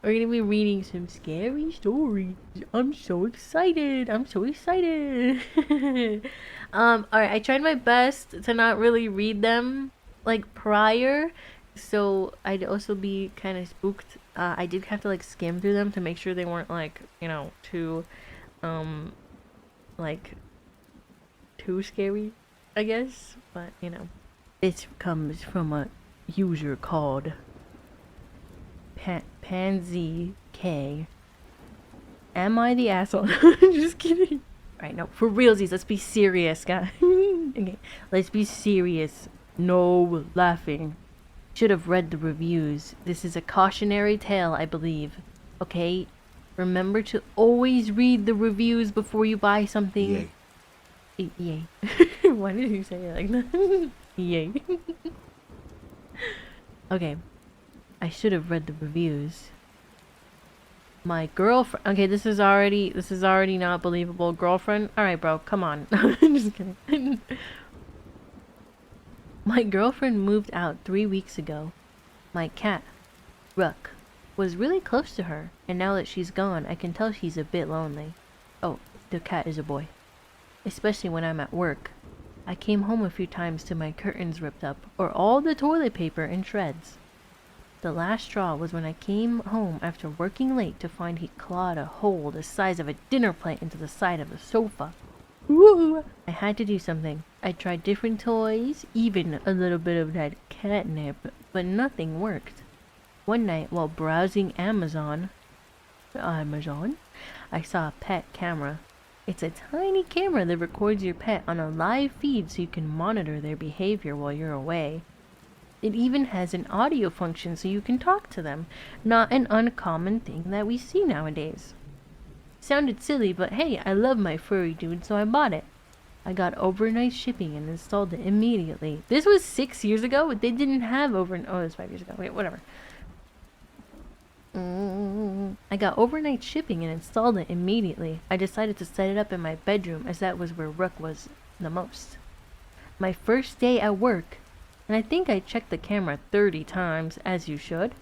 We're gonna be reading some scary stories. I'm so excited. I'm so excited. Alright, I tried my best to not really read them like prior. So I'd also be kind of spooked. I did have to like skim through them to make sure they weren't like, too um like too scary, I guess. But this comes from a user called Pansy K. Am I the asshole? Just kidding. Alright, no, for realsies, let's be serious, guys. Okay, let's be serious. No laughing. Should have read the reviews. This is a cautionary tale, I believe. Okay? Remember to always read the reviews before you buy something. Yay. Yay. Why did you say it like that? Yay. Okay. I should have read the reviews. My girlfriend. Okay, this is already not believable. Girlfriend. All right, bro. Come on. Just kidding. My girlfriend moved out 3 weeks ago. My cat, Ruck, was really close to her, and now that she's gone, I can tell she's a bit lonely. Oh, the cat is a boy. Especially when I'm at work. I came home a few times to my curtains ripped up, or all the toilet paper in shreds. The last straw was when I came home after working late to find he clawed a hole the size of a dinner plate into the side of the sofa. Woo! I had to do something. I tried different toys, even a little bit of that catnip, but nothing worked. One night, while browsing Amazon, I saw a pet camera. It's a tiny camera that records your pet on a live feed so you can monitor their behavior while you're away. It even has an audio function so you can talk to them, not an uncommon thing that we see nowadays. Sounded silly, but hey, I love my furry dude, so I bought it. I got overnight shipping and installed it immediately. This was 6 years ago? They didn't have oh, it was 5 years ago. Wait, whatever. I got overnight shipping and installed it immediately. I decided to set it up in my bedroom as that was where Rook was the most. My first day at work, and I think I checked the camera 30 times, as you should.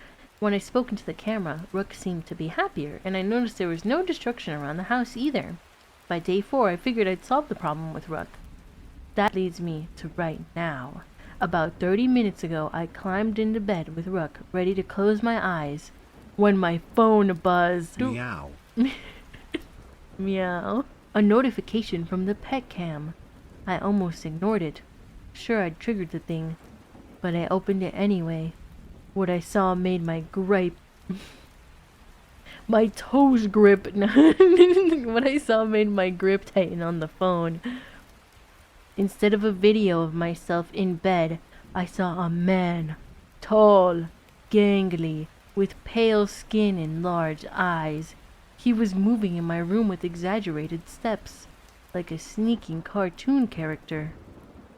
When I spoke into the camera, Rook seemed to be happier, and I noticed there was no destruction around the house either. By day 4, I figured I'd solved the problem with Rook. That leads me to right now. About 30 minutes ago, I climbed into bed with Rook, ready to close my eyes, when my phone buzzed. Meow. Meow. A notification from the pet cam. I almost ignored it. Sure, I'd triggered the thing, but I opened it anyway. What I saw made my my toes grip. What I saw made my grip tighten on the phone. Instead of a video of myself in bed, I saw a man. Tall, gangly, with pale skin and large eyes. He was moving in my room with exaggerated steps, like a sneaking cartoon character.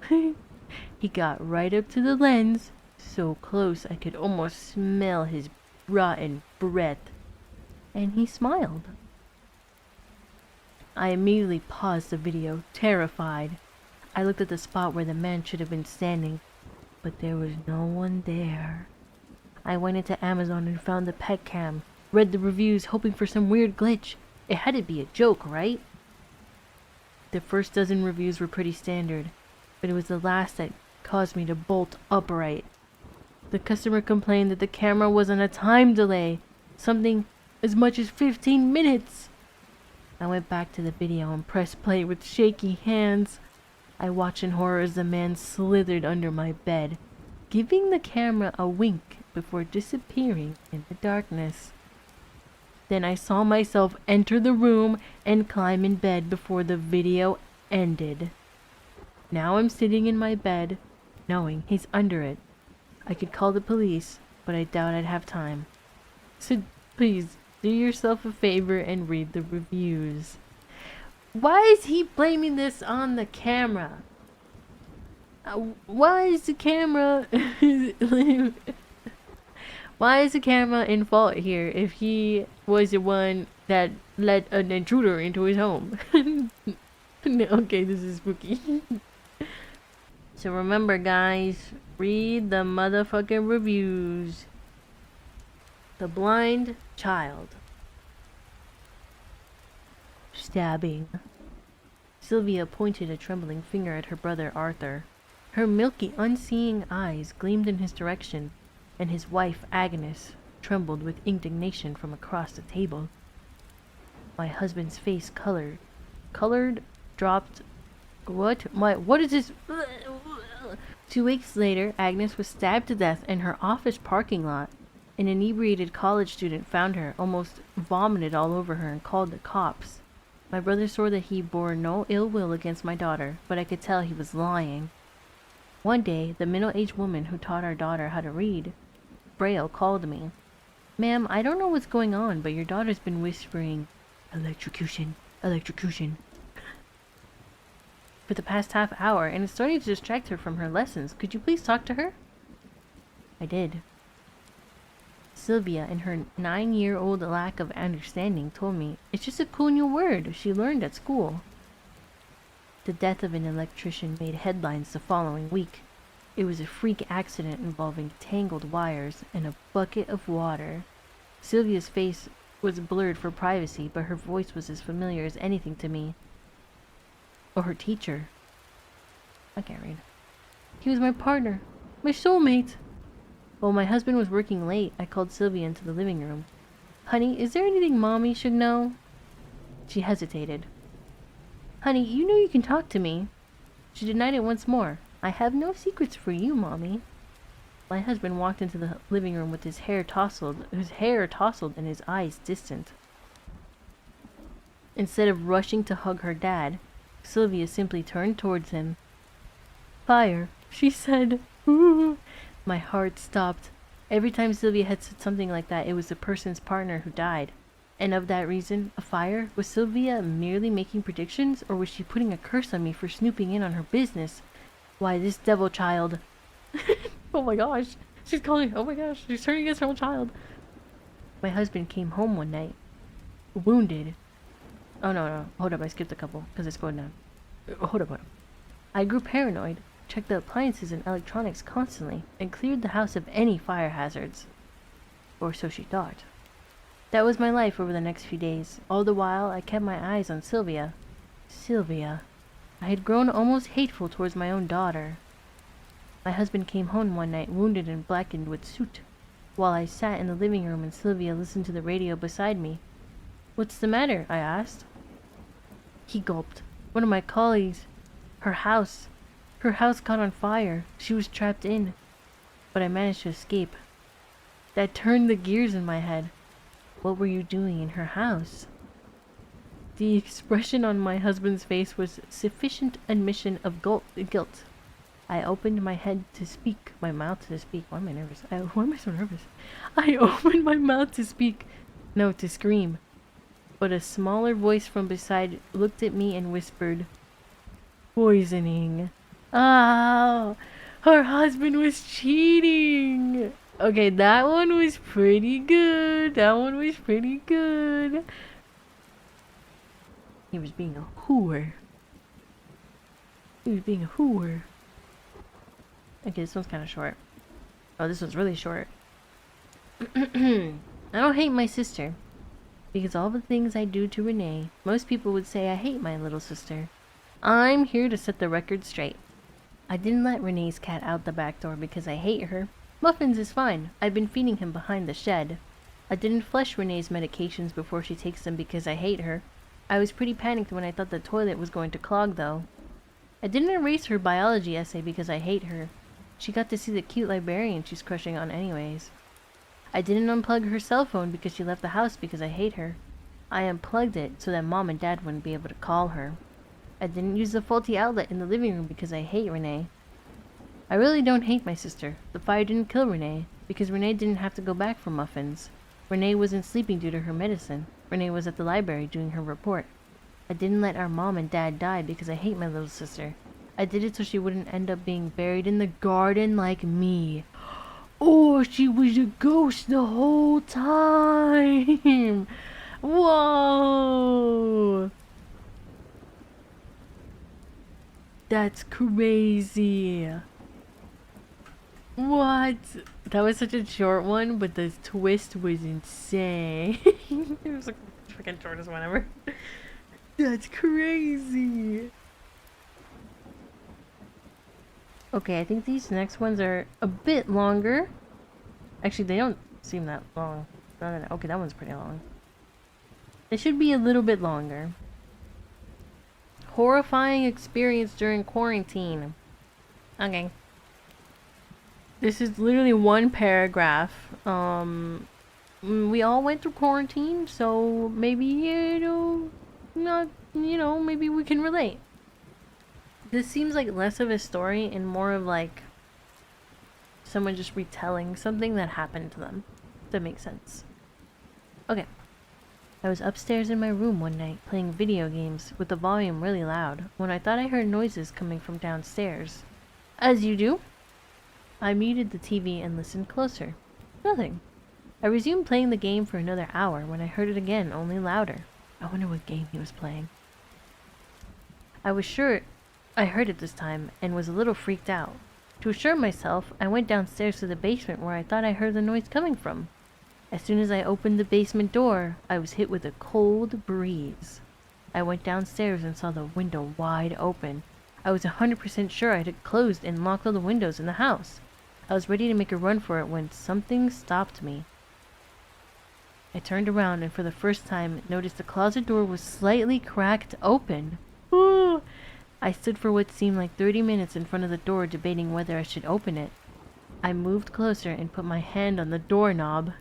He got right up to the lens, so close I could almost smell his rotten breath, and he smiled. I immediately paused the video, terrified. I looked at the spot where the man should have been standing, but there was no one there. I went into Amazon and found the pet cam, read the reviews hoping for some weird glitch. It had to be a joke, right? The first dozen reviews were pretty standard, but it was the last that caused me to bolt upright. The customer complained that the camera was on a time delay, something as much as 15 minutes. I went back to the video and pressed play with shaky hands. I watched in horror as the man slithered under my bed, giving the camera a wink before disappearing in the darkness. Then I saw myself enter the room and climb in bed before the video ended. Now I'm sitting in my bed, knowing he's under it. I could call the police, but I doubt I'd have time. So please, do yourself a favor and read the reviews. Why is he blaming this on the camera? Why is the camera... Why is the camera in fault here if he was the one that let an intruder into his home? Okay, this is spooky. So remember, guys, read the motherfucking reviews. The blind child. Stabbing. Sylvia pointed a trembling finger at her brother Arthur. Her milky, unseeing eyes gleamed in his direction, and his wife Agnes trembled with indignation from across the table. My husband's face colored, dropped. What is this? 2 weeks later, Agnes was stabbed to death in her office parking lot. An inebriated college student found her, almost vomited all over her, and called the cops. My brother swore that he bore no ill will against my daughter, but I could tell he was lying. One day, the middle-aged woman who taught our daughter how to read, Braille, called me. "Ma'am, I don't know what's going on, but your daughter's been whispering, 'Electrocution, electrocution,' for the past half hour, and it's starting to distract her from her lessons. Could you please talk to her?" I did. Sylvia, in her 9-year-old lack of understanding, told me it's just a cool new word she learned at school. The death of an electrician made headlines the following week. It was a freak accident involving tangled wires and a bucket of water. Sylvia's face was blurred for privacy, but her voice was as familiar as anything to me. Or her teacher. I can't read. "He was my partner, my soulmate." While my husband was working late, I called Sylvia into the living room. "Honey, is there anything Mommy should know?" She hesitated. "Honey, you know you can talk to me." She denied it once more. "I have no secrets for you, Mommy." My husband walked into the living room with his hair tousled and his eyes distant. Instead of rushing to hug her dad, Sylvia simply turned towards him. "Fire," she said. Ooh. My heart stopped. Every time Sylvia had said something like that, it was the person's partner who died. And of that reason, a fire? Was Sylvia merely making predictions, or was she putting a curse on me for snooping in on her business? Why, this devil child... Oh my gosh. She's calling... Oh my gosh. She's turning against her own child. My husband came home one night. Wounded. Oh no. Hold up. I skipped a couple, because it's going down. Hold up. I grew paranoid. Checked the appliances and electronics constantly, and cleared the house of any fire hazards. Or so she thought. That was my life over the next few days. All the while, I kept my eyes on Sylvia. Sylvia. I had grown almost hateful towards my own daughter. My husband came home one night, wounded and blackened with soot, while I sat in the living room and Sylvia listened to the radio beside me. "What's the matter?" I asked. He gulped. "One of my colleagues. Her house caught on fire. She was trapped in. But I managed to escape." That turned the gears in my head. What were you doing in her house? The expression on my husband's face was sufficient admission of guilt. I opened my mouth to speak. Why am I nervous? Why am I so nervous? I opened my mouth to speak. No, to scream. But a smaller voice from beside looked at me and whispered, "Poisoning." Oh, her husband was cheating. Okay, that one was pretty good. He was being a whore. Okay, this one's kind of short. Oh, this one's really short. I don't hate my sister. Because all the things I do to Renee, most people would say I hate my little sister. I'm here to set the record straight. I didn't let Renee's cat out the back door because I hate her. Muffins is fine. I've been feeding him behind the shed. I didn't flush Renee's medications before she takes them because I hate her. I was pretty panicked when I thought the toilet was going to clog, though. I didn't erase her biology essay because I hate her. She got to see the cute librarian she's crushing on anyways. I didn't unplug her cell phone because she left the house because I hate her. I unplugged it so that Mom and Dad wouldn't be able to call her. I didn't use the faulty outlet in the living room because I hate Renee. I really don't hate my sister. The fire didn't kill Renee because Renee didn't have to go back for muffins. Renee wasn't sleeping due to her medicine. Renee was at the library doing her report. I didn't let our Mom and Dad die because I hate my little sister. I did it so she wouldn't end up being buried in the garden like me. Or she was a ghost the whole time. Whoa. That's crazy. What? That was such a short one, but the twist was insane. It was like freaking shortest one ever. That's crazy. Okay, I think these next ones are a bit longer. Actually, they don't seem that long. Okay, that one's pretty long. They should be a little bit longer. Horrifying experience during quarantine. Okay. This is literally one paragraph. We all went through quarantine, so maybe, maybe we can relate. This seems like less of a story and more of like someone just retelling something that happened to them. If that makes sense. Okay. I was upstairs in my room one night playing video games with the volume really loud when I thought I heard noises coming from downstairs. As you do. I muted the TV and listened closer. Nothing. I resumed playing the game for another hour when I heard it again, only louder. I wonder what game he was playing. I was sure I heard it this time and was a little freaked out. To assure myself, I went downstairs to the basement where I thought I heard the noise coming from. As soon as I opened the basement door, I was hit with a cold breeze. I went downstairs and saw the window wide open. I was 100% sure I had closed and locked all the windows in the house. I was ready to make a run for it when something stopped me. I turned around and for the first time noticed the closet door was slightly cracked open. Ooh. I stood for what seemed like 30 minutes in front of the door debating whether I should open it. I moved closer and put my hand on the doorknob.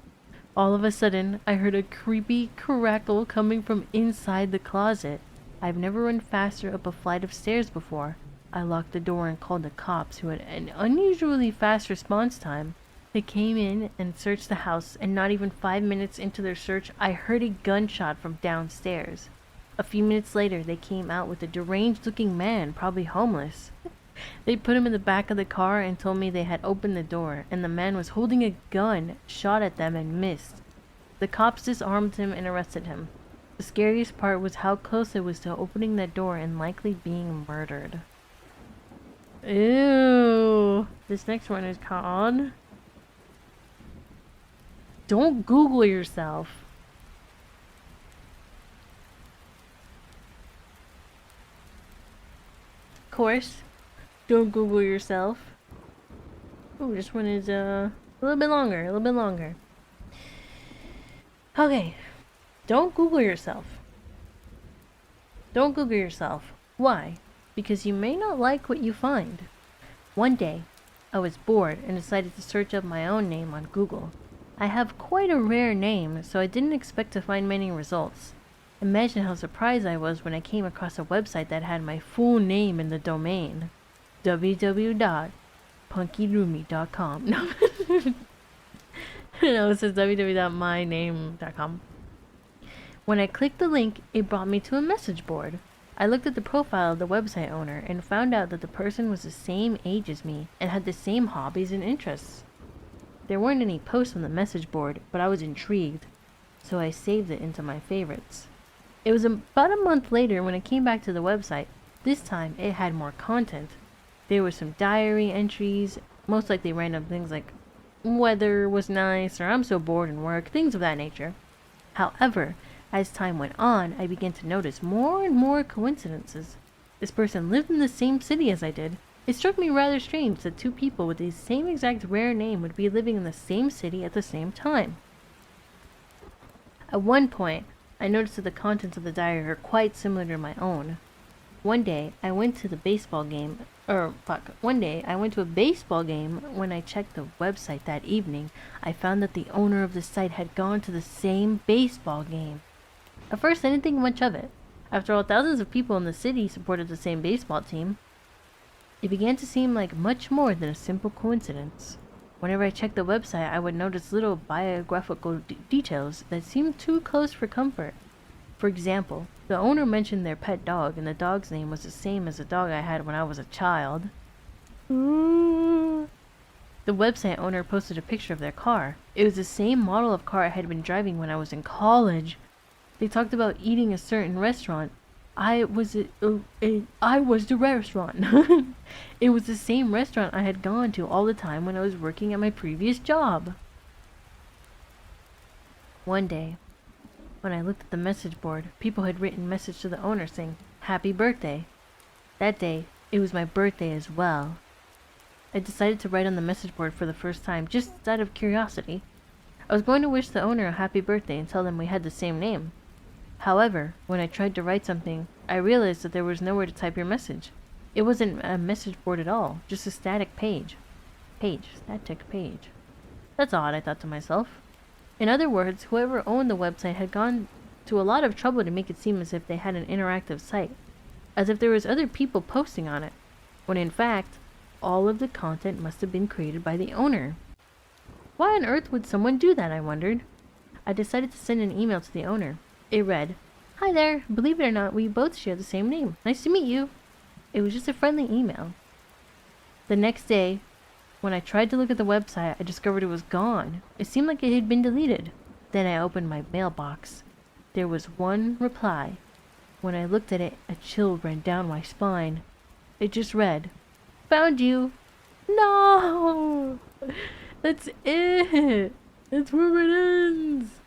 All of a sudden, I heard a creepy crackle coming from inside the closet. I've never run faster up a flight of stairs before. I locked the door and called the cops, who had an unusually fast response time. They came in and searched the house, and not even 5 minutes into their search, I heard a gunshot from downstairs. A few minutes later, they came out with a deranged-looking man, probably homeless. They put him in the back of the car and told me they had opened the door, and the man was holding a gun, shot at them and missed. The cops disarmed him and arrested him. The scariest part was how close I was to opening that door and likely being murdered. Ew. This next one is called Don't Google Yourself. Of course, don't Google yourself. Oh, this one is a little bit longer. Okay, don't Google yourself. Don't Google yourself. Why? Because you may not like what you find. One day, I was bored and decided to search up my own name on Google. I have quite a rare name, so I didn't expect to find many results. Imagine how surprised I was when I came across a website that had my full name in the domain. www.punkyroomy.com. No. No, it says www.myname.com. When I clicked the link, it brought me to a message board. I looked at the profile of the website owner and found out that the person was the same age as me and had the same hobbies and interests. There weren't any posts on the message board, but I was intrigued, so I saved it into my favorites. It was about a month later when I came back to the website. This time, it had more content. There were some diary entries, most likely random things like weather was nice or I'm so bored in work, things of that nature. However, as time went on, I began to notice more and more coincidences. This person lived in the same city as I did. It struck me rather strange that two people with the same exact rare name would be living in the same city at the same time. At one point, I noticed that the contents of the diary are quite similar to my own. One day, I went to a baseball game. When I checked the website that evening, I found that the owner of the site had gone to the same baseball game. At first, I didn't think much of it. After all, thousands of people in the city supported the same baseball team. It began to seem like much more than a simple coincidence. Whenever I checked the website, I would notice little biographical details that seemed too close for comfort. For example, the owner mentioned their pet dog, and the dog's name was the same as the dog I had when I was a child. Ooh. The website owner posted a picture of their car. It was the same model of car I had been driving when I was in college. They talked about eating a certain restaurant. I was I was the restaurant. It was the same restaurant I had gone to all the time when I was working at my previous job. One day, when I looked at the message board, people had written message to the owner saying, "Happy birthday." That day, it was my birthday as well. I decided to write on the message board for the first time, just out of curiosity. I was going to wish the owner a happy birthday and tell them we had the same name. However, when I tried to write something, I realized that there was nowhere to type your message. It wasn't a message board at all, just a static page. Static page. That's odd, I thought to myself. In other words, whoever owned the website had gone to a lot of trouble to make it seem as if they had an interactive site, as if there was other people posting on it, when in fact, all of the content must have been created by the owner. Why on earth would someone do that, I wondered. I decided to send an email to the owner. It read, "Hi there, believe it or not, we both share the same name. Nice to meet you." It was just a friendly email. The next day, when I tried to look at the website, I discovered it was gone. It seemed like it had been deleted. Then I opened my mailbox. There was one reply. When I looked at it, a chill ran down my spine. It just read, "Found you." No! That's it! That's where it ends!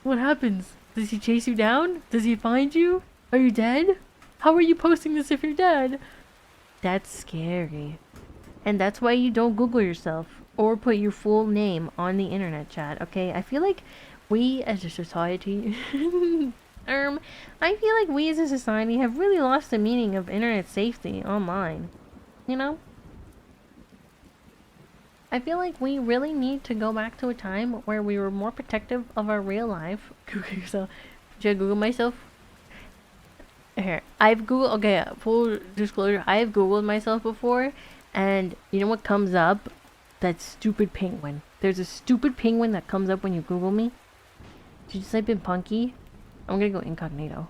What happens? Does he chase you down? Does he find you? Are you dead? How are you posting this if you're dead? That's scary. And that's why you don't Google yourself or put your full name on the internet, chat, okay? I feel like we as a society I feel like we as a society have really lost the meaning of internet safety online. You know? I feel like we really need to go back to a time where we were more protective of our real life. Google yourself. Should I Google myself? Here, I've Googled, okay, full disclosure, I've Googled myself before, and you know what comes up? That stupid penguin. There's a stupid penguin that comes up when you Google me. Did you just type in Punky? I'm gonna go incognito.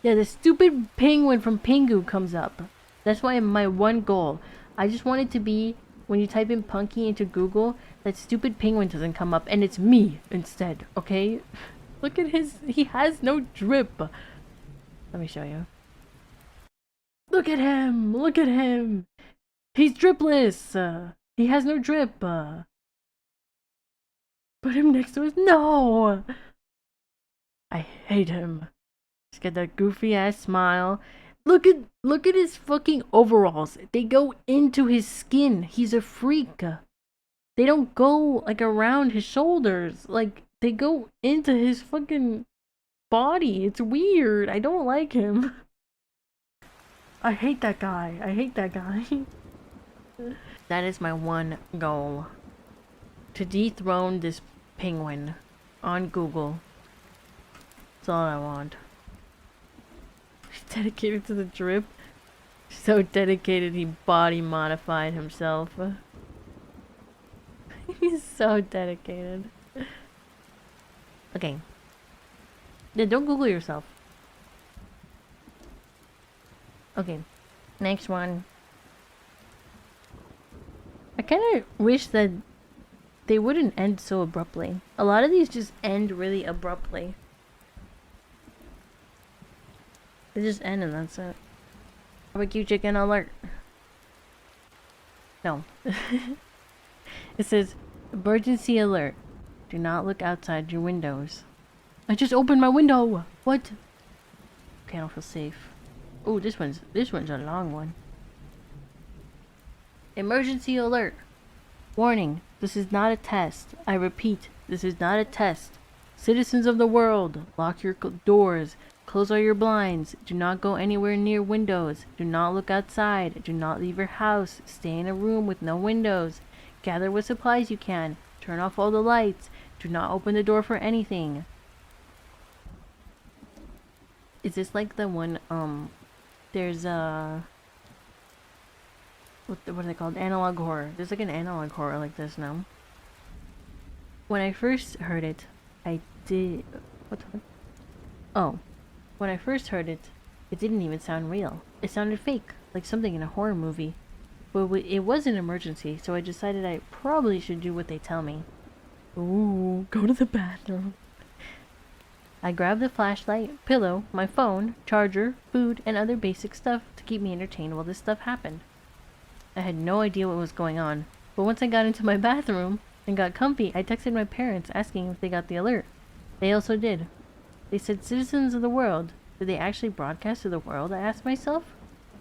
Yeah, the stupid penguin from Pingu comes up. That's why my one goal. I just want it to be, when you type in Punky into Google, that stupid penguin doesn't come up, and it's me instead, okay? Look at his, he has no drip. Let me show you. Look at him! Look at him! He's dripless! He has no drip! Put him next to us. No! I hate him. He's got that goofy ass smile. Look at his fucking overalls. They go into his skin. He's a freak. They don't go like around his shoulders. Like they go into his fucking body. It's weird. I don't like him. I hate that guy. I hate that guy. That is my one goal. To dethrone this penguin on Google. That's all I want. He's dedicated to the drip. So dedicated he body modified himself. He's so dedicated. Okay. Yeah, don't Google yourself. Okay. Next one. I kind of wish that they wouldn't end so abruptly. A lot of these just end really abruptly. They just end and that's it. Barbecue chicken alert. No. It says, emergency alert. Do not look outside your windows. I just opened my window! What? Okay, I don't feel safe. Oh, this one's a long one. Emergency alert. Warning, this is not a test. I repeat, this is not a test. Citizens of the world, lock your doors. Close all your blinds. Do not go anywhere near windows. Do not look outside. Do not leave your house. Stay in a room with no windows. Gather what supplies you can. Turn off all the lights. Do not open the door for anything. Is this like the one, there's what are they called? Analog horror. There's like an analog horror like this now. When I first heard it, I did... What the... Oh. When I first heard it, it didn't even sound real. It sounded fake, like something in a horror movie. But it was an emergency, so I decided I probably should do what they tell me. Ooh, go to the bathroom. I grabbed the flashlight, pillow, my phone, charger, food, and other basic stuff to keep me entertained while this stuff happened. I had no idea what was going on, but once I got into my bathroom and got comfy, I texted my parents asking if they got the alert. They also did. They said citizens of the world. Did they actually broadcast to the world? I asked myself.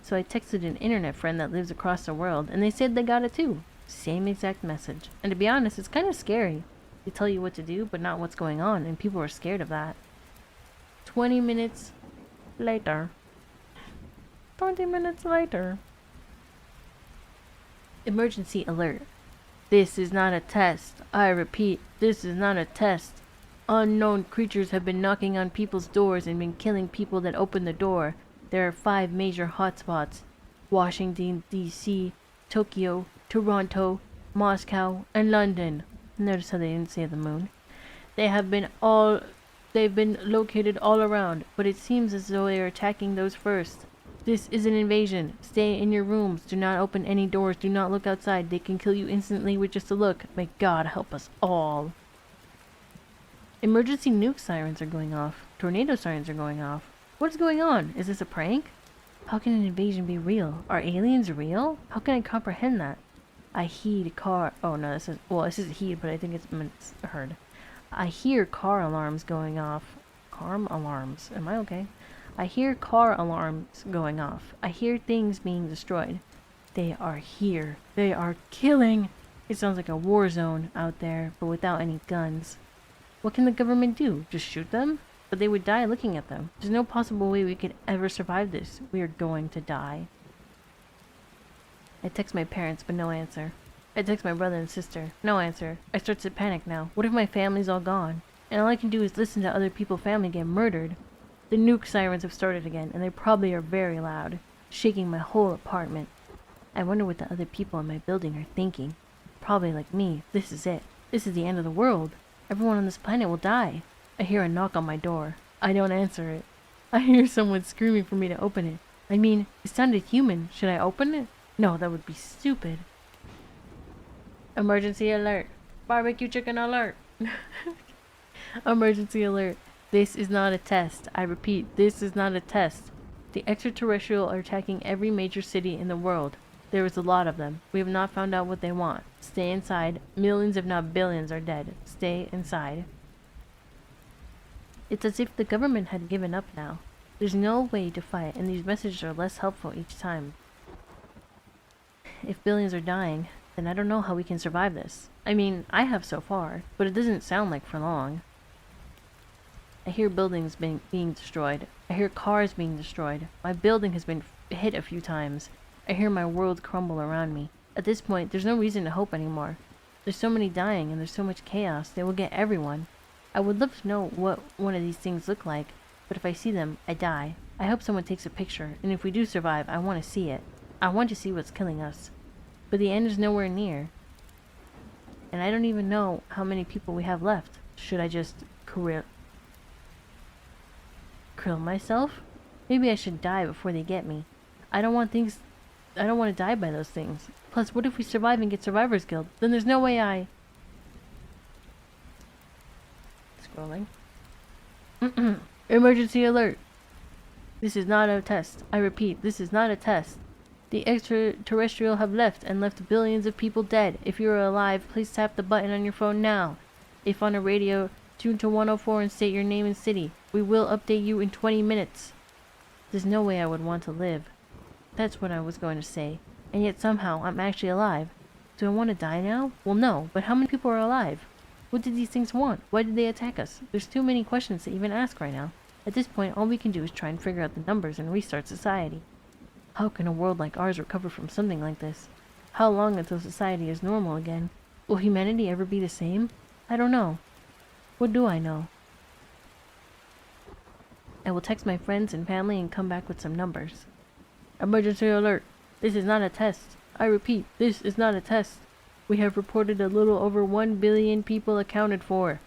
So I texted an internet friend that lives across the world, and they said they got it too. Same exact message. And to be honest, it's kind of scary. They tell you what to do, but not what's going on, and people are scared of that. 20 minutes later. 20 minutes later. Emergency alert. This is not a test. I repeat, this is not a test. Unknown creatures have been knocking on people's doors and been killing people that open the door. There are 5 major hotspots: Washington, D.C., Tokyo, Toronto, Moscow, and London. Notice how they didn't say the moon. They've been located all around, but it seems as though they are attacking those first. This is an invasion. Stay in your rooms. Do not open any doors. Do not look outside. They can kill you instantly with just a look. May God help us all. Emergency nuke sirens are going off. Tornado sirens are going off. What is going on? Is this a prank? How can an invasion be real? Are aliens real? How can I comprehend that? I heed car... Oh no, this is heed, but I think it's heard. I hear car alarms going off. Car alarms. Am I okay? I hear car alarms going off. I hear things being destroyed. They are here. They are killing. It sounds like a war zone out there, but without any guns. What can the government do? Just shoot them? But they would die looking at them. There's no possible way we could ever survive this. We are going to die. I text my parents, but no answer. I text my brother and sister. No answer. I start to panic now. What if my family's all gone? And all I can do is listen to other people's family get murdered. The nuke sirens have started again, and they probably are very loud, shaking my whole apartment. I wonder what the other people in my building are thinking. Probably like me. This is it. This is the end of the world. Everyone on this planet will die. I hear a knock on my door. I don't answer it. I hear someone screaming for me to open it. I mean, it sounded human. Should I open it? No, that would be stupid. Emergency alert. Barbecue chicken alert. Emergency alert. This is not a test. I repeat, this is not a test. The extraterrestrial are attacking every major city in the world. There is a lot of them. We have not found out what they want. Stay inside. Millions if not billions are dead. Stay inside. It's as if the government had given up now. There's no way to fight, and these messages are less helpful each time. If billions are dying, then I don't know how we can survive this. I mean, I have so far, but it doesn't sound like for long. I hear buildings being destroyed. I hear cars being destroyed. My building has been hit a few times. I hear my world crumble around me. At this point, there's no reason to hope anymore. There's so many dying, and there's so much chaos, they will get everyone. I would love to know what one of these things look like, but if I see them, I die. I hope someone takes a picture, and if we do survive, I want to see it. I want to see what's killing us. But the end is nowhere near. And I don't even know how many people we have left. Should I just kill myself? Maybe I should die before they get me. I don't want to die by those things. Plus, what if we survive and get Survivor's Guild? Then there's no way I... Scrolling. Emergency alert. This is not a test. I repeat, this is not a test. The extraterrestrial have left and left billions of people dead. If you are alive, please tap the button on your phone now. If on a radio, tune to 104 and state your name and city. We will update you in 20 minutes. There's no way I would want to live. That's what I was going to say. And yet somehow I'm actually alive. Do I want to die now? Well, no, but how many people are alive? What did these things want? Why did they attack us? There's too many questions to even ask right now. At this point, all we can do is try and figure out the numbers and restart society. How can a world like ours recover from something like this? How long until society is normal again? Will humanity ever be the same? I don't know. What do I know? I will text my friends and family and come back with some numbers. Emergency alert. This is not a test. I repeat, this is not a test. We have reported a little over 1 billion people accounted for.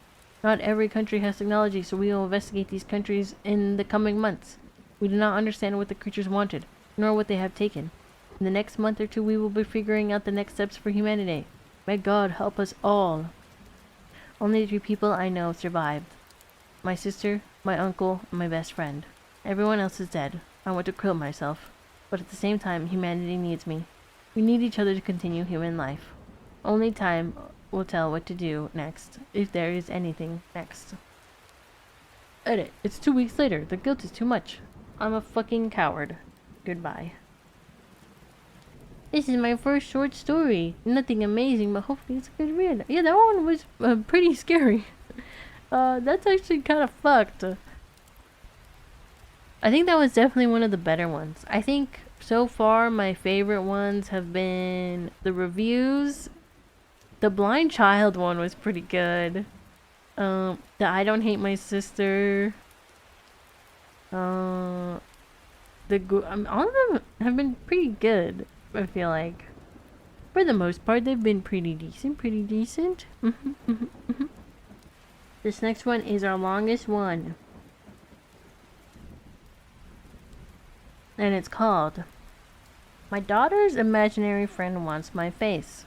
Not every country has technology, so we will investigate these countries in the coming months. We do not understand what the creatures wanted, nor what they have taken. In the next month or two, we will be figuring out the next steps for humanity. May God help us all. Only 3 people I know survived. My sister, my uncle, and my best friend. Everyone else is dead. I want to kill myself. But at the same time, humanity needs me. We need each other to continue human life. Only time will tell what to do next, if there is anything next. Edit. It's 2 weeks later. The guilt is too much. I'm a fucking coward. Goodbye. This is my first short story. Nothing amazing, but hopefully it's a good read. Yeah, that one was pretty scary. That's actually kind of fucked. I think that was definitely one of the better ones. I think so far my favorite ones have been the reviews. The blind child one was pretty good. The I don't hate my sister. All of them have been pretty good. I feel like, for the most part, they've been pretty decent. This next one is our longest one. And it's called My Daughter's Imaginary Friend Wants My Face.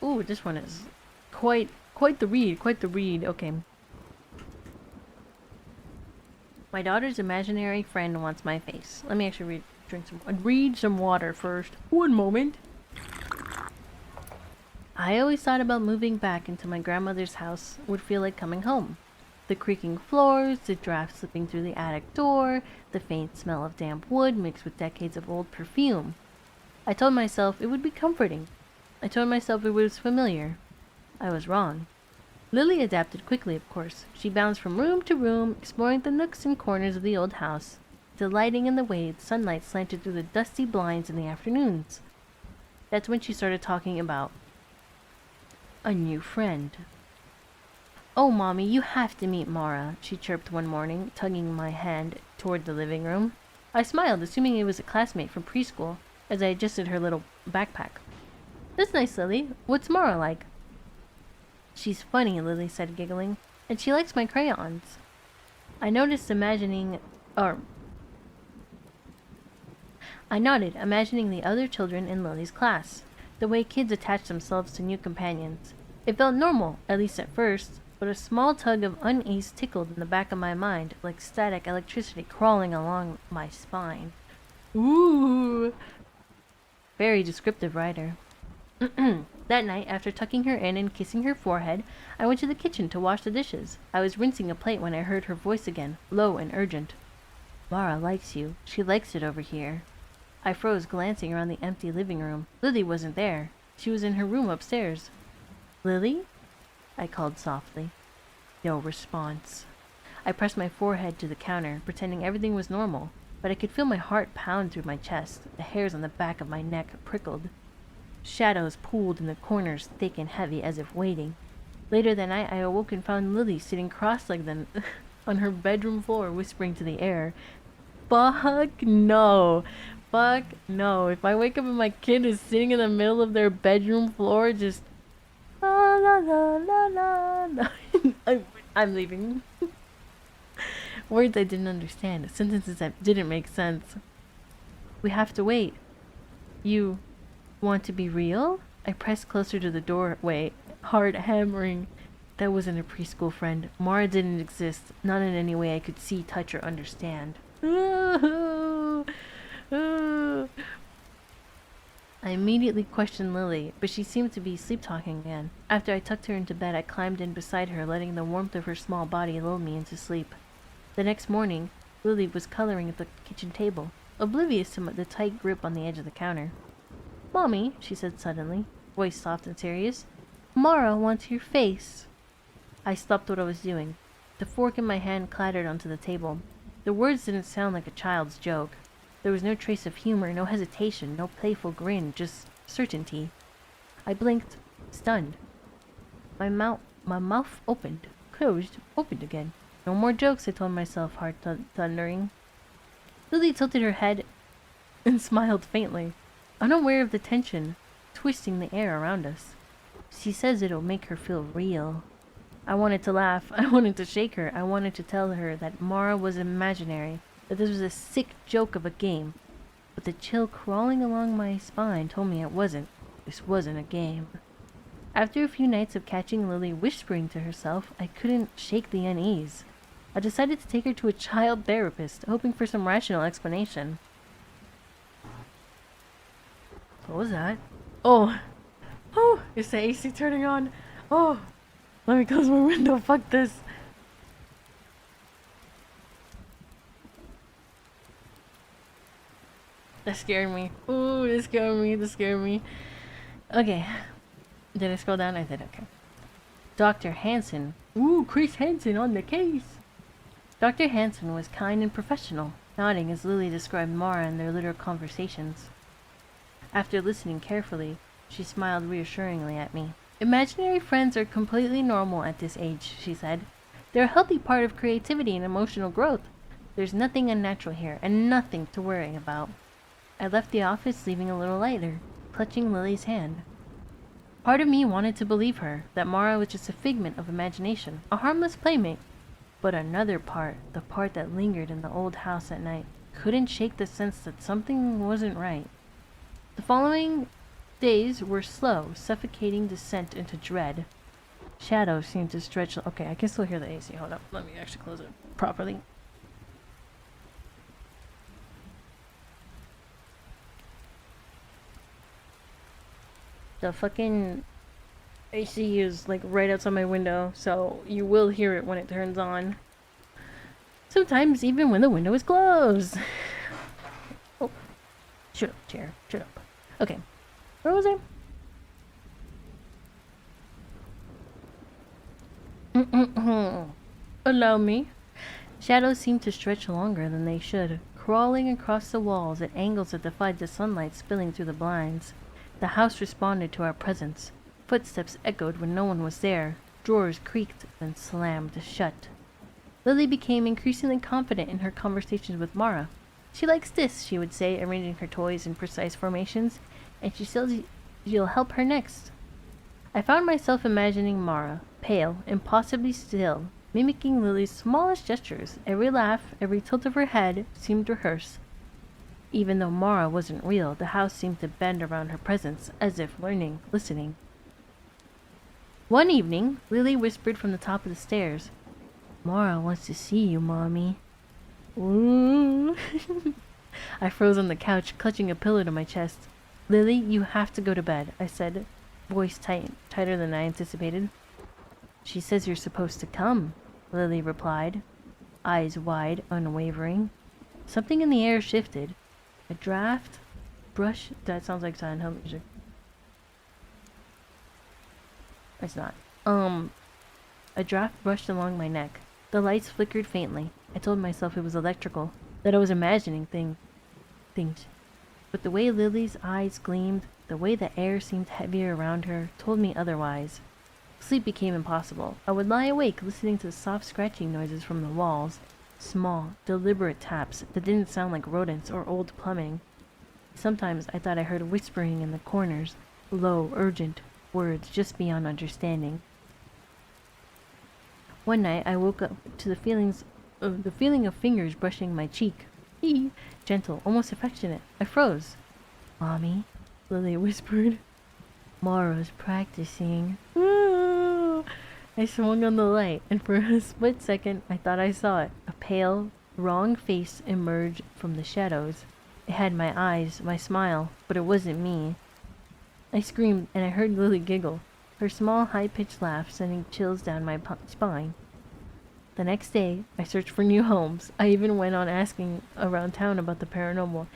Ooh, this one is quite the read. Okay. My daughter's imaginary friend wants my face. Let me actually read some water first. One moment. I always thought about moving back into my grandmother's house would feel like coming home. The creaking floors, the draft slipping through the attic door, the faint smell of damp wood mixed with decades of old perfume. I told myself it would be comforting. I told myself it was familiar. I was wrong. Lily adapted quickly, of course. She bounced from room to room, exploring the nooks and corners of the old house, delighting in the way the sunlight slanted through the dusty blinds in the afternoons. That's when she started talking about a new friend. "Oh, Mommy, you have to meet Mara," she chirped one morning, tugging my hand toward the living room. I smiled, assuming it was a classmate from preschool, as I adjusted her little backpack. "That's nice, Lily. What's Mara like?" "She's funny," Lily said, giggling, "and she likes my crayons." I nodded, imagining the other children in Lily's class, the way kids attach themselves to new companions. It felt normal, at least at first, but a small tug of unease tickled in the back of my mind, like static electricity crawling along my spine. Ooh! Very descriptive writer. That night, after tucking her in and kissing her forehead, I went to the kitchen to wash the dishes. I was rinsing a plate when I heard her voice again, low and urgent. "Mara likes you. She likes it over here." I froze, glancing around the empty living room. Lily wasn't there. She was in her room upstairs. "Lily?" I called softly. No response. I pressed my forehead to the counter, pretending everything was normal, but I could feel my heart pound through my chest. The hairs on the back of my neck prickled. Shadows pooled in the corners, thick and heavy, as if waiting. Later that night, I awoke and found Lily sitting cross-legged on her bedroom floor, whispering to the air. Fuck no. Fuck no. If I wake up and my kid is sitting in the middle of their bedroom floor, just la la la la la la. I'm leaving. Words I didn't understand. Sentences that didn't make sense. "We have to wait." "You want to be real?" I pressed closer to the doorway, heart hammering. That wasn't a preschool friend. Mara didn't exist, not in any way I could see, touch, or understand. I immediately questioned Lily, but she seemed to be sleep-talking again. After I tucked her into bed, I climbed in beside her, letting the warmth of her small body lull me into sleep. The next morning, Lily was coloring at the kitchen table, oblivious to the tight grip on the edge of the counter. "Mommy," she said suddenly, voice soft and serious, "Mara wants your face." I stopped what I was doing. The fork in my hand clattered onto the table. The words didn't sound like a child's joke. There was no trace of humor, no hesitation, no playful grin, just certainty. I blinked, stunned. My mouth opened, closed, opened again. No more jokes, I told myself, heart thundering. Lily tilted her head and smiled faintly, unaware of the tension twisting the air around us. "She says it'll make her feel real." I wanted to laugh. I wanted to shake her. I wanted to tell her that Mara was imaginary, that this was a sick joke of a game. But the chill crawling along my spine told me it wasn't. This wasn't a game. After a few nights of catching Lily whispering to herself, I couldn't shake the unease. I decided to take her to a child therapist, hoping for some rational explanation. What was that? Oh! Oh! Is the AC turning on? Oh! Let me close my window, fuck this! That scared me. Ooh, that scared me. Okay. Did I scroll down? I did, okay. Dr. Hansen. Ooh, Chris Hansen on the case! Dr. Hansen was kind and professional, nodding as Lily described Mara and their later conversations. After listening carefully, she smiled reassuringly at me. Imaginary friends are completely normal at this age, she said. They're a healthy part of creativity and emotional growth. There's nothing unnatural here, and nothing to worry about. I left the office leaving a little lighter, clutching Lily's hand. Part of me wanted to believe her, that Mara was just a figment of imagination, a harmless playmate. But another part, the part that lingered in the old house at night, couldn't shake the sense that something wasn't right. The following days were slow, suffocating descent into dread. Shadows seemed to stretch. Okay, I can still hear the AC. Hold up. Let me actually close it properly. The fucking AC is like right outside my window, so you will hear it when it turns on. Sometimes even when the window is closed. Oh, shut up, chair. Shut up. Okay, where was I? Allow me. Shadows seemed to stretch longer than they should, crawling across the walls at angles that defied the sunlight spilling through the blinds. The house responded to our presence. Footsteps echoed when no one was there. Drawers creaked, then slammed shut. Lily became increasingly confident in her conversations with Mara. She likes this, she would say, arranging her toys in precise formations, and she says she'll help her next. I found myself imagining Mara, pale, impossibly still, mimicking Lily's smallest gestures. Every laugh, every tilt of her head seemed rehearsed. Even though Mara wasn't real, the house seemed to bend around her presence, as if learning, listening. One evening, Lily whispered from the top of the stairs, "Mara wants to see you, Mommy." Ooh. I froze on the couch, clutching a pillow to my chest. "Lily, you have to go to bed," I said, voice tighter than I anticipated. "She says you're supposed to come," Lily replied, eyes wide, unwavering. Something in the air shifted. A draft brush. That sounds like Silent Hill music. It's not. A draft brushed along my neck. The lights flickered faintly. I told myself it was electrical, that I was imagining things. But the way Lily's eyes gleamed, the way the air seemed heavier around her, told me otherwise. Sleep became impossible. I would lie awake listening to the soft scratching noises from the walls. Small, deliberate taps that didn't sound like rodents or old plumbing. Sometimes I thought I heard whispering in the corners, low, urgent words just beyond understanding. One night I woke up to the feeling of fingers brushing my cheek. Gentle, almost affectionate. I froze. "Mommy," Lily whispered. "Mara's practicing." I swung on the light, and for a split second I thought I saw it. A pale, wrong face emerged from the shadows. It had my eyes, my smile, but it wasn't me. I screamed, and I heard Lily giggle, her small, high-pitched laugh sending chills down my spine. The next day, I searched for new homes. I even went on asking around town about the paranormal.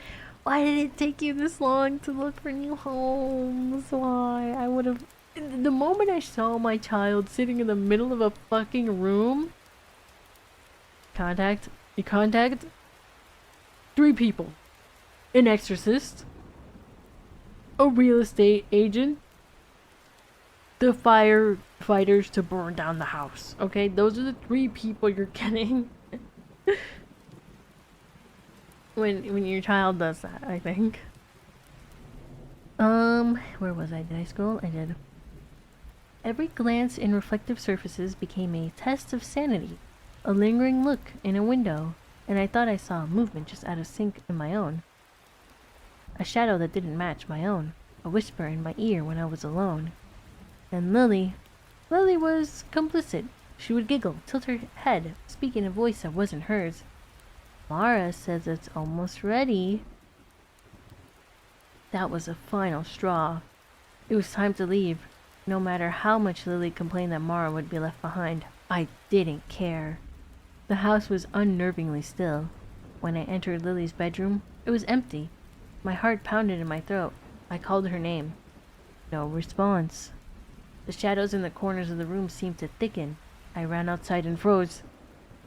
Why did it take you this long to look for new homes? Why? I would have... The moment I saw my child sitting in the middle of a fucking room... You contact 3 people. An exorcist. A real estate agent. The firefighters to burn down the house. Okay, those are the 3 people you're getting when your child does that, I think. Where was I? Did I scroll? I did. Every glance in reflective surfaces became a test of sanity. A lingering look in a window, and I thought I saw a movement just out of sync in my own. A shadow that didn't match my own. A whisper in my ear when I was alone. And Lily was complicit. She would giggle, tilt her head, speak in a voice that wasn't hers. Mara says it's almost ready. That was the final straw. It was time to leave. No matter how much Lily complained that Mara would be left behind, I didn't care. The house was unnervingly still. When I entered Lily's bedroom, it was empty. My heart pounded in my throat. I called her name. No response. The shadows in the corners of the room seemed to thicken. I ran outside and froze.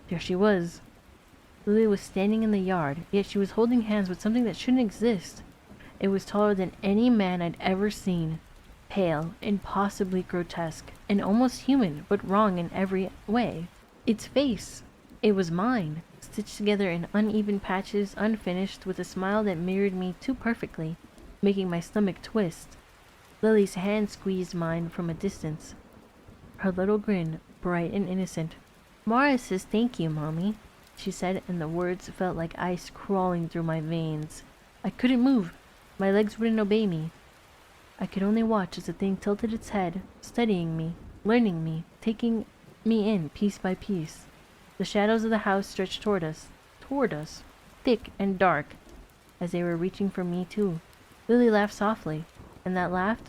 There she was. Lily was standing in the yard, yet she was holding hands with something that shouldn't exist. It was taller than any man I'd ever seen. Pale, impossibly grotesque, and almost human, but wrong in every way. Its face. It was mine, stitched together in uneven patches, unfinished, with a smile that mirrored me too perfectly, making my stomach twist. Lily's hand squeezed mine from a distance. Her little grin, bright and innocent. Mara says thank you, Mommy, she said, and the words felt like ice crawling through my veins. I couldn't move. My legs wouldn't obey me. I could only watch as the thing tilted its head, studying me, learning me, taking me in piece by piece. The shadows of the house stretched toward us, thick and dark, as they were reaching for me too. Lily laughed softly, and that laugh,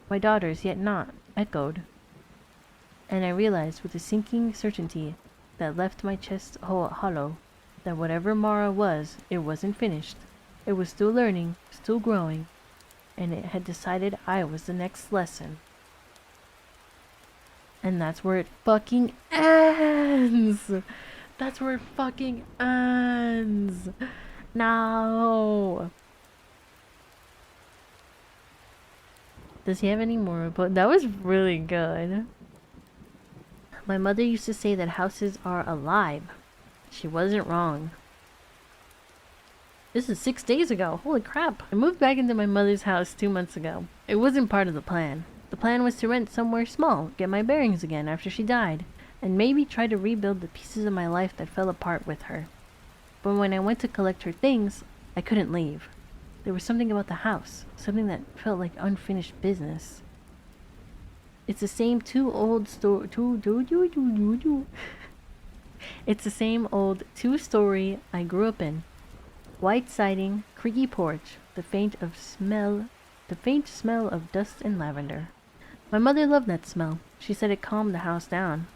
my daughter's yet not, echoed. And I realized with a sinking certainty that left my chest hollow, that whatever Mara was, it wasn't finished. It was still learning, still growing, and it had decided I was the next lesson. And that's where it fucking ends! That's where it fucking ends! No! Does he have any more? But that was really good. My mother used to say that houses are alive. She wasn't wrong. This is 6 days ago. Holy crap. I moved back into my mother's house 2 months ago. It wasn't part of the plan. The plan was to rent somewhere small, get my bearings again after she died, and maybe try to rebuild the pieces of my life that fell apart with her. But when I went to collect her things, I couldn't leave. There was something about the house, something that felt like unfinished business. It's the same It's the same old two-story I grew up in. White siding, creaky porch, the faint smell of dust and lavender. My mother loved that smell. She said it calmed the house down.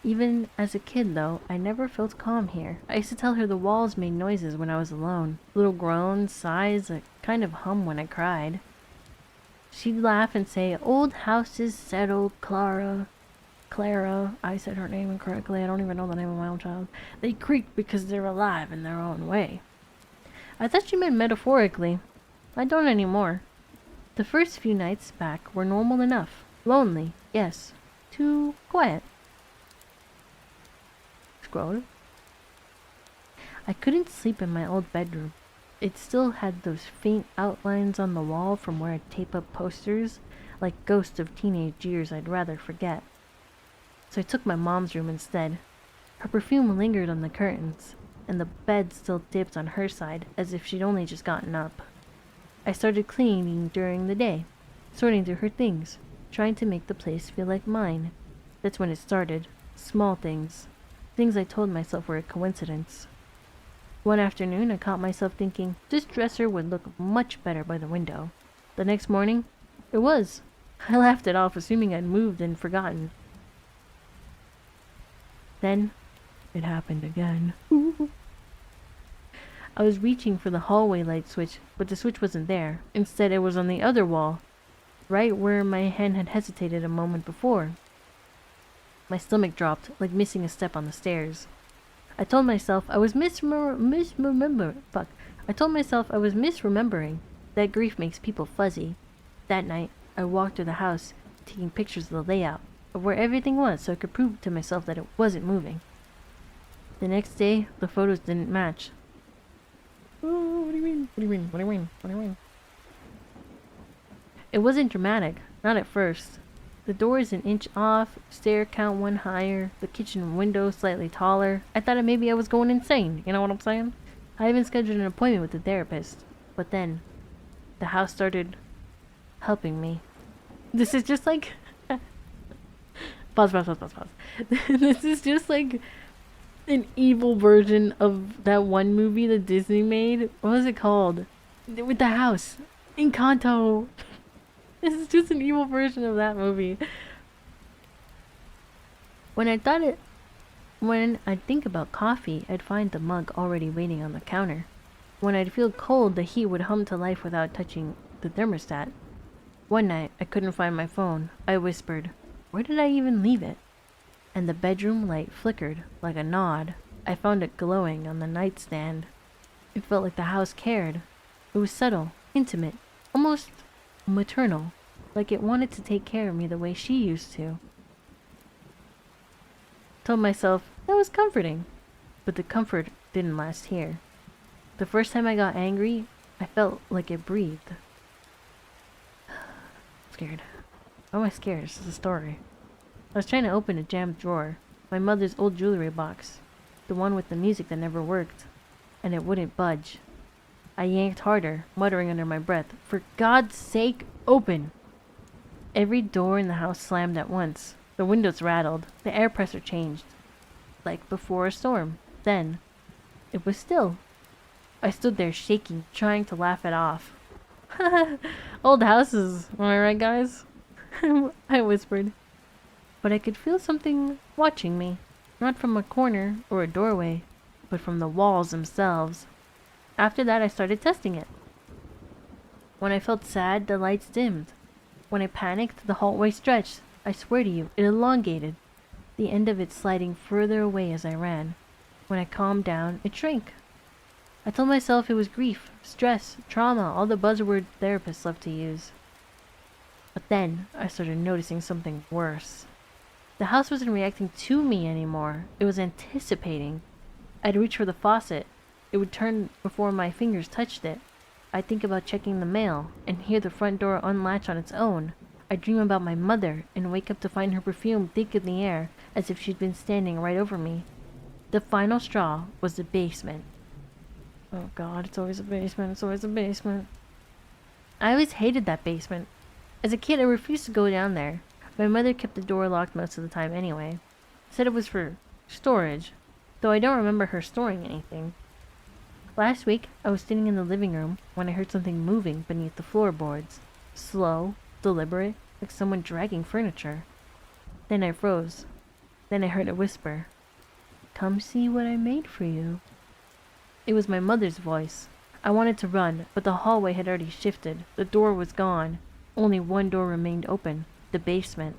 Even as a kid, though, I never felt calm here. I used to tell her the walls made noises when I was alone. Little groans, sighs, a kind of hum when I cried. She'd laugh and say, "Old houses settle, Clara." I said her name incorrectly. I don't even know the name of my own child. They creak because they're alive in their own way. I thought she meant metaphorically. I don't anymore. The first few nights back were normal enough. Lonely, yes. Too quiet. Scroll. I couldn't sleep in my old bedroom. It still had those faint outlines on the wall from where I'd tape up posters, like ghosts of teenage years I'd rather forget. So I took my mom's room instead. Her perfume lingered on the curtains, and the bed still dipped on her side as if she'd only just gotten up. I started cleaning during the day, sorting through her things, trying to make the place feel like mine. That's when it started. Small things. Things I told myself were a coincidence. One afternoon, I caught myself thinking, this dresser would look much better by the window. The next morning, it was. I laughed it off, assuming I'd moved and forgotten. Then, it happened again. I was reaching for the hallway light switch, but the switch wasn't there. Instead, it was on the other wall, right where my hand had hesitated a moment before. My stomach dropped, like missing a step on the stairs. I told myself I was misremembering. That grief makes people fuzzy. That night, I walked through the house, taking pictures of the layout, of where everything was, so I could prove to myself that it wasn't moving. The next day, the photos didn't match. Oh, what do you mean? What do you mean? What do you mean? What do you mean? It wasn't dramatic, not at first. The door is an inch off, stair count one higher, the kitchen window slightly taller. I thought maybe I was going insane, you know what I'm saying? I even scheduled an appointment with the therapist. But then, the house started helping me. This is just like... Pause, pause, pause, pause, pause. This is just like an evil version of that one movie that Disney made. What was it called? With the house. Encanto. This is just an evil version of that movie. When I thought it When I'd think about coffee, I'd find the mug already waiting on the counter. When I'd feel cold, the heat would hum to life without touching the thermostat. One night, I couldn't find my phone. I whispered, "Where did I even leave it?" And the bedroom light flickered like a nod. I found it glowing on the nightstand. It felt like the house cared. It was subtle, intimate, almost maternal, like it wanted to take care of me the way she used to. Told myself that was comforting, but the comfort didn't last here. The first time I got angry, I felt like it breathed. Scared. Why am I scared? This is a story. I was trying to open a jammed drawer, my mother's old jewelry box, the one with the music that never worked, and it wouldn't budge. I yanked harder, muttering under my breath, "For God's sake, open!" Every door in the house slammed at once. The windows rattled. The air pressure changed. Like before a storm. Then, it was still. I stood there shaking, trying to laugh it off. Old houses, am I right, guys? I whispered. But I could feel something watching me. Not from a corner or a doorway, but from the walls themselves. After that, I started testing it. When I felt sad, the lights dimmed. When I panicked, the hallway stretched. I swear to you, it elongated, the end of it sliding further away as I ran. When I calmed down, it shrank. I told myself it was grief, stress, trauma, all the buzzword therapists love to use. But then, I started noticing something worse. The house wasn't reacting to me anymore. It was anticipating. I'd reach for the faucet. It would turn before my fingers touched it. I'd think about checking the mail, and hear the front door unlatch on its own. I'd dream about my mother, and wake up to find her perfume thick in the air, as if she'd been standing right over me. The final straw was the basement. Oh God, it's always a basement, it's always a basement. I always hated that basement. As a kid, I refused to go down there. My mother kept the door locked most of the time anyway. Said it was for storage, though I don't remember her storing anything. Last week, I was sitting in the living room when I heard something moving beneath the floorboards. Slow, deliberate, like someone dragging furniture. Then I froze. Then I heard a whisper. "Come see what I made for you." It was my mother's voice. I wanted to run, but the hallway had already shifted. The door was gone. Only one door remained open. The basement.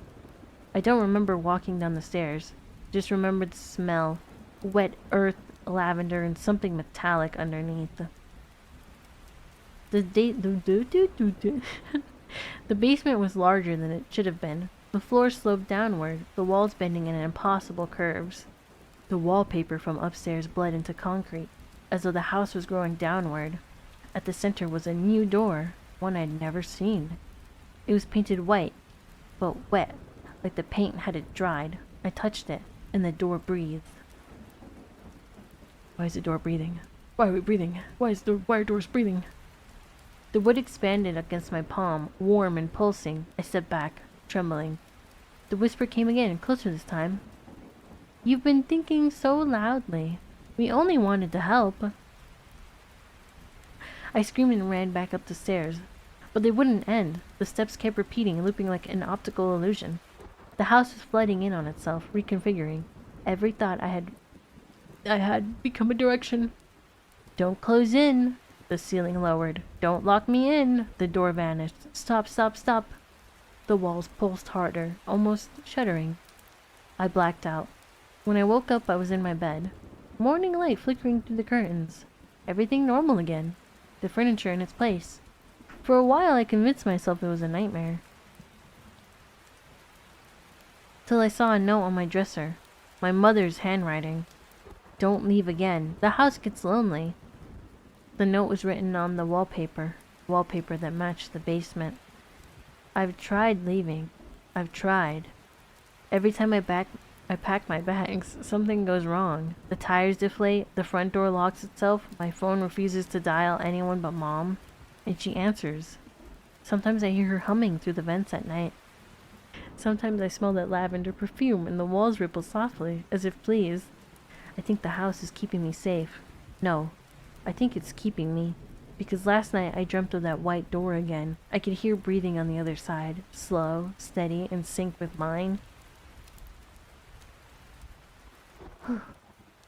I don't remember walking down the stairs. Just remember the smell. Wet earth, lavender, and something metallic underneath. The basement was larger than it should have been. The floor sloped downward, the walls bending in impossible curves. The wallpaper from upstairs bled into concrete, as though the house was growing downward. At the center was a new door, one I'd never seen. It was painted white, but wet, like the paint hadn't dried. I touched it, and the door breathed. Why is the door breathing? Why are we breathing? Why are doors breathing? The wood expanded against my palm, warm and pulsing. I stepped back, trembling. The whisper came again, closer this time. "You've been thinking so loudly. We only wanted to help." I screamed and ran back up the stairs. But they wouldn't end. The steps kept repeating, looping like an optical illusion. The house was flooding in on itself, reconfiguring. Every thought I had become a direction. "Don't close in." The ceiling lowered. "Don't lock me in." The door vanished. "Stop, stop, stop." The walls pulsed harder, almost shuddering. I blacked out. When I woke up, I was in my bed. Morning light flickering through the curtains. Everything normal again. The furniture in its place. For a while, I convinced myself it was a nightmare. Till I saw a note on my dresser. My mother's handwriting. "Don't leave again. The house gets lonely." The note was written on the wallpaper that matched the basement. "I've tried leaving. I've tried. Every time I pack my bags, something goes wrong. The tires deflate, the front door locks itself, my phone refuses to dial anyone but Mom, and she answers. Sometimes I hear her humming through the vents at night. Sometimes I smell that lavender perfume and the walls ripple softly, as if pleased. I think the house is keeping me safe. No, I think it's keeping me. Because last night I dreamt of that white door again. I could hear breathing on the other side, slow, steady, in sync with mine.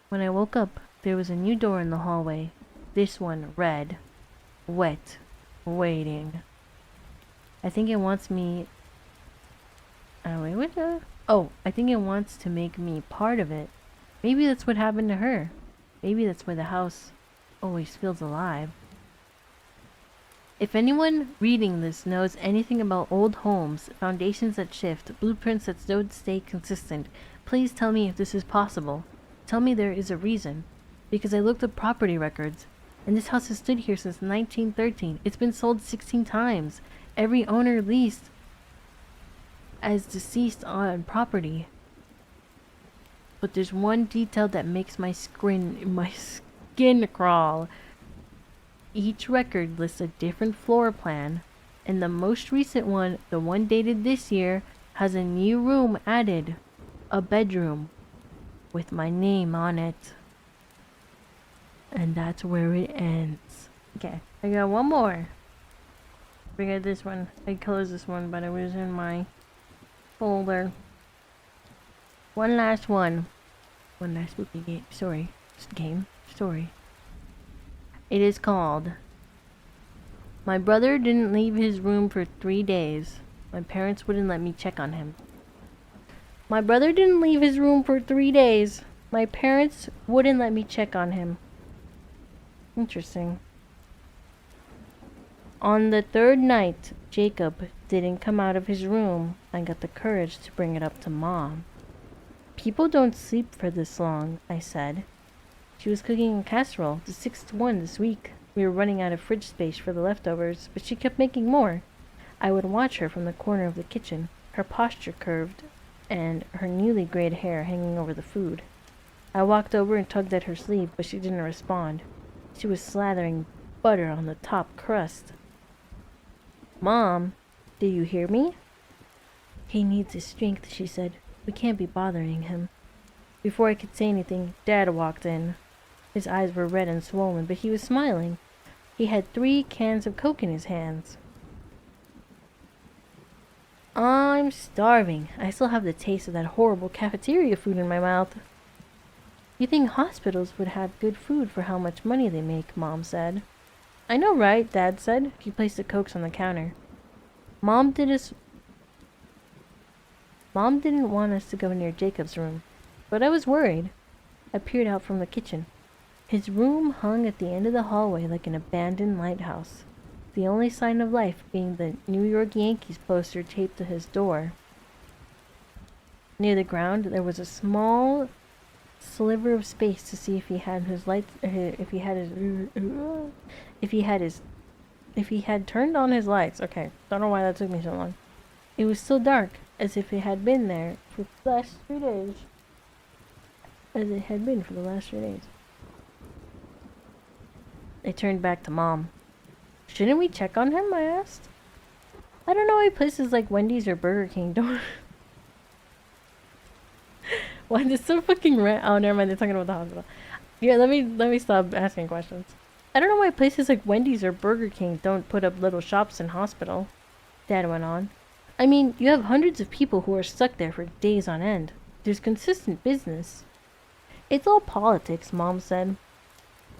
When I woke up, there was a new door in the hallway. This one red, wet, waiting. I think it wants me... I think it wants to make me part of it. Maybe that's what happened to her. Maybe that's why the house always feels alive. If anyone reading this knows anything about old homes, foundations that shift, blueprints that don't stay consistent, please tell me if this is possible. Tell me there is a reason. Because I looked at property records, and this house has stood here since 1913. It's been sold 16 times. Every owner leased as deceased on property. But there's one detail that makes my skin crawl. Each record lists a different floor plan, and the most recent one, the one dated this year, has a new room added. A bedroom. With my name on it. And that's where it ends. Okay, I got one more. I got this one. I closed this one, but it was in my folder. One last one. One last spooky game story. It is called My Brother Didn't Leave His Room for 3 days. My parents wouldn't let me check on him. My brother didn't leave his room for 3 days. My parents wouldn't let me check on him. Interesting. On the third night, Jacob didn't come out of his room. I got the courage to bring it up to Mom. People don't sleep for this long, I said. She was cooking a casserole, the 6th one this week. We were running out of fridge space for the leftovers, but she kept making more. I would watch her from the corner of the kitchen, her posture curved, and her newly grayed hair hanging over the food. I walked over and tugged at her sleeve, but she didn't respond. She was slathering butter on the top crust. Mom, do you hear me? He needs his strength, she said. We can't be bothering him. Before I could say anything, Dad walked in. His eyes were red and swollen, but he was smiling. He had 3 cans of Coke in his hands. I'm starving. I still have the taste of that horrible cafeteria food in my mouth. You think hospitals would have good food for how much money they make, Mom said. I know, right? Dad said. He placed the Cokes on the counter. Mom didn't want us to go near Jacob's room, but I was worried. I peered out from the kitchen. His room hung at the end of the hallway like an abandoned lighthouse, the only sign of life being the New York Yankees poster taped to his door. Near the ground, there was a small sliver of space to see if he had turned on his lights. Okay, don't know why that took me so long. It was still dark, as if it had been there for the last 3 days. As it had been for the last 3 days. I turned back to Mom. Shouldn't we check on him? I asked. I don't know why places like Wendy's or Burger King don't. Why there's so fucking oh, never mind. They're talking about the hospital. Yeah, let me stop asking questions. I don't know why places like Wendy's or Burger King don't put up little shops in hospital. Dad went on. I mean, you have hundreds of people who are stuck there for days on end. There's consistent business. It's all politics, Mom said.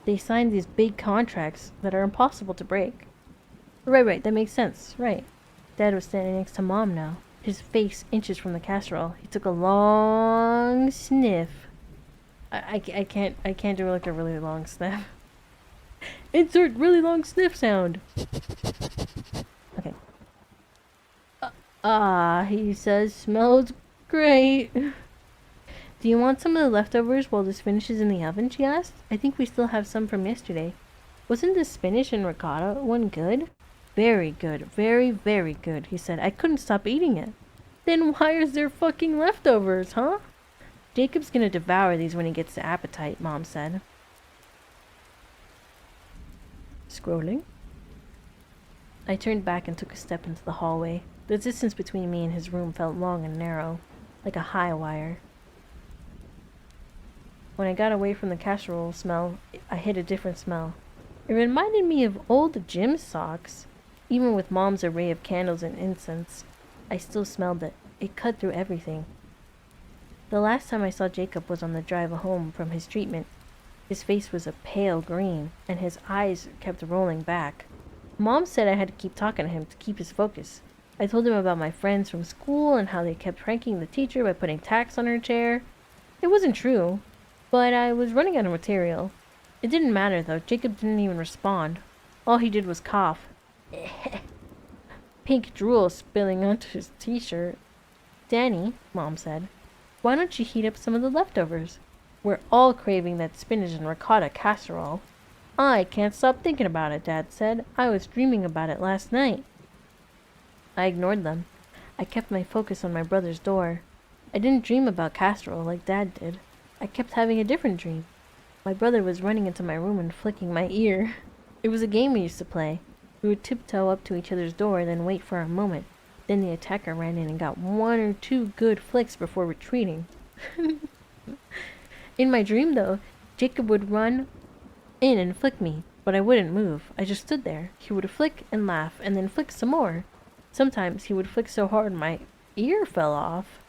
They signed these big contracts that are impossible to break. Right, that makes sense, right. Dad was standing next to Mom now, his face inches from the casserole. He took a long sniff. I can't do like a really long sniff. Insert really long sniff sound. Okay. He says, smells great. Do you want some of the leftovers while this finishes in the oven? She asked. I think we still have some from yesterday. Wasn't the spinach and ricotta one good? Very good. Very, very good, he said. I couldn't stop eating it. Then why is there fucking leftovers, huh? Jacob's gonna devour these when he gets the appetite, Mom said. Scrolling. I turned back and took a step into the hallway. The distance between me and his room felt long and narrow, like a high wire. When I got away from the casserole smell, I hit a different smell. It reminded me of old gym socks. Even with Mom's array of candles and incense, I still smelled it. It cut through everything. The last time I saw Jacob was on the drive home from his treatment. His face was a pale green, and his eyes kept rolling back. Mom said I had to keep talking to him to keep his focus. I told him about my friends from school and how they kept pranking the teacher by putting tacks on her chair. It wasn't true, but I was running out of material. It didn't matter though. Jacob didn't even respond. All he did was cough. Pink drool spilling onto his t-shirt. Danny, Mom said, why don't you heat up some of the leftovers? We're all craving that spinach and ricotta casserole. I can't stop thinking about it, Dad said. I was dreaming about it last night. I ignored them. I kept my focus on my brother's door. I didn't dream about casserole like Dad did. I kept having a different dream. My brother was running into my room and flicking my ear. It was a game we used to play. We would tiptoe up to each other's door, then wait for a moment. Then the attacker ran in and got 1 or 2 good flicks before retreating. In my dream, though, Jacob would run in and flick me, but I wouldn't move. I just stood there. He would flick and laugh, and then flick some more. Sometimes he would flick so hard my ear fell off.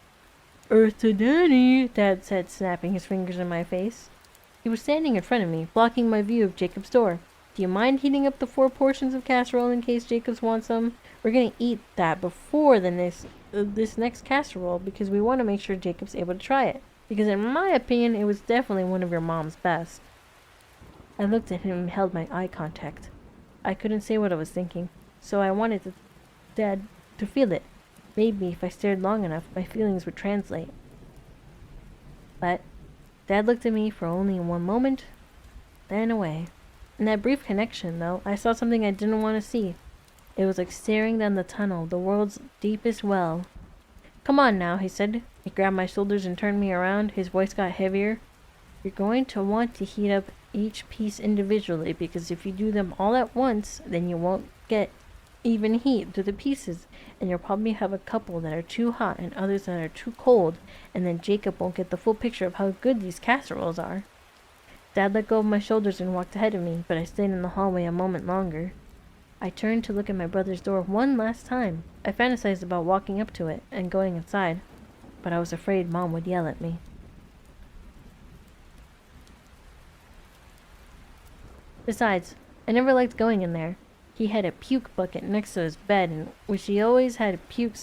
Earth to Danny, Dad said, snapping his fingers in my face. He was standing in front of me, blocking my view of Jacob's door. Do you mind heating up the 4 portions of casserole in case Jacobs wants some? We're gonna eat that before this next casserole because we want to make sure Jacob's able to try it. Because in my opinion, it was definitely one of your mom's best. I looked at him and held my eye contact. I couldn't say what I was thinking, so I wanted Dad to feel it. Maybe if I stared long enough, my feelings would translate. But Dad looked at me for only 1 moment, then away. In that brief connection, though, I saw something I didn't want to see. It was like staring down the tunnel, the world's deepest well. Come on now, he said. He grabbed my shoulders and turned me around. His voice got heavier. You're going to want to heat up each piece individually, because if you do them all at once, then you won't get even heat to the pieces, and you'll probably have a couple that are too hot and others that are too cold, and then Jacob won't get the full picture of how good these casseroles are. Dad let go of my shoulders and walked ahead of me, but I stayed in the hallway a moment longer. I turned to look at my brother's door one last time. I fantasized about walking up to it and going inside, but I was afraid Mom would yell at me. Besides, I never liked going in there. He had a puke bucket next to his bed, and which he always had puke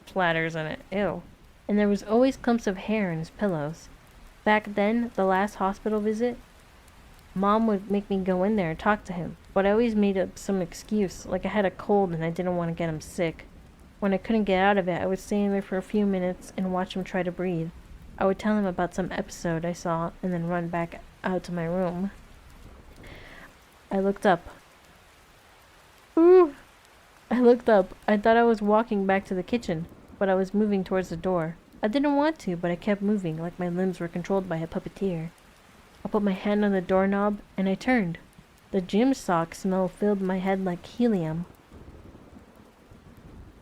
splatters in it. Ew. And there was always clumps of hair in his pillows. Back then, the last hospital visit, Mom would make me go in there and talk to him, but I always made up some excuse, like I had a cold and I didn't want to get him sick. When I couldn't get out of it, I would stay in there for a few minutes and watch him try to breathe. I would tell him about some episode I saw and then run back out to my room. I looked up. Ooh! I looked up. I thought I was walking back to the kitchen, but I was moving towards the door. I didn't want to, but I kept moving, like my limbs were controlled by a puppeteer. I put my hand on the doorknob, and I turned. The gym sock smell filled my head like helium.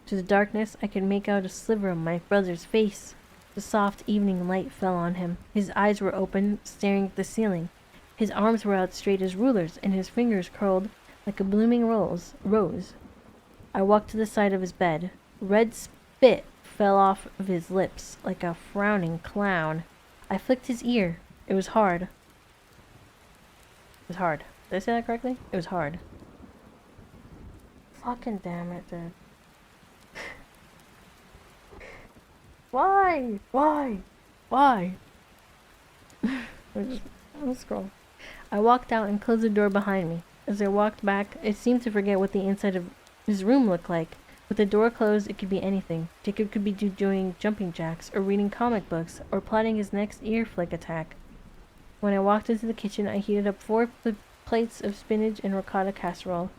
To the darkness, I could make out a sliver of my brother's face. The soft evening light fell on him. His eyes were open, staring at the ceiling. His arms were out straight as rulers, and his fingers curled like a blooming rose. I walked to the side of his bed. Red spit fell off of his lips like a frowning clown. I flicked his ear. It was hard. It was hard. Did I say that correctly? It was hard. Fucking damn it, dude. Why? Let's scroll. I walked out and closed the door behind me. As I walked back, it seemed to forget what the inside of his room looked like. With the door closed, it could be anything. Jacob could be doing jumping jacks, or reading comic books, or plotting his next ear flick attack. When I walked into the kitchen, I heated up 4 plates of spinach and ricotta casserole.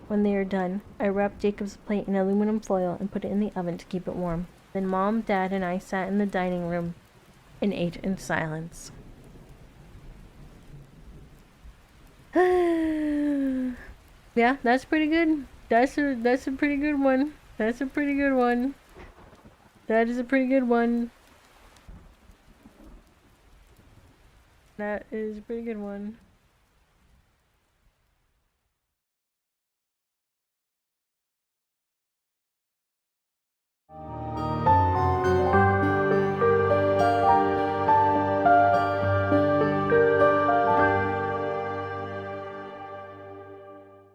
When they were done, I wrapped Jacob's plate in aluminum foil and put it in the oven to keep it warm. Then Mom, Dad, and I sat in the dining room and ate in silence. Yeah, that's pretty good. That's a pretty good one. That's a pretty good one. That is a pretty good one. That is a pretty good one.